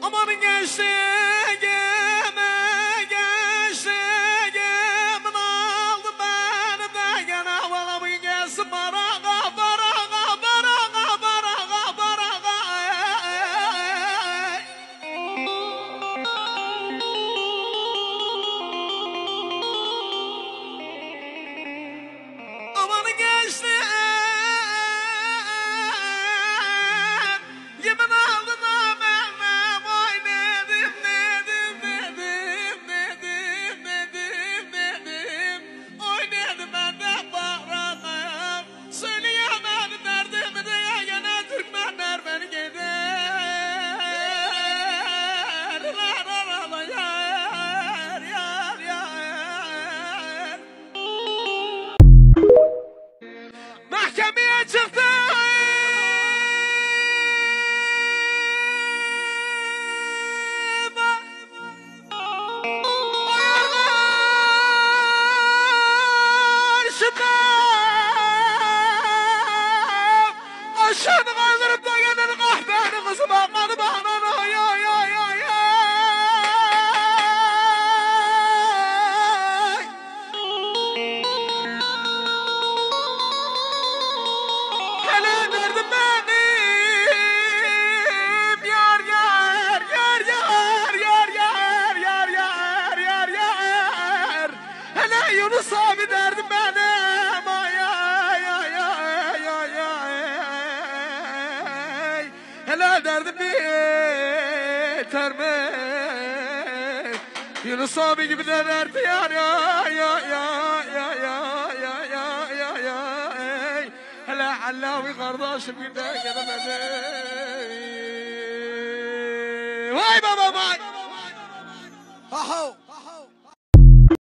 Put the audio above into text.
Aman gençliğime aldı beni de gene havalı gelsin baraga aman gençliğim yemin aldı namem oy nedim oy nedim ben de bağırağım söyleyemem derdimi de gene Türkmenler beni gider yar mahkemeye çıktı aşağını kaldırıp da gelir kahveni kızıma kanı bağlana ya. Hele derdim benim yar hele Yunus abi derdim benim ay hele derdim biter mi Yunus abi gibi de derdi yar hele Allavi kardeşim günden gelemedi vay baba vay.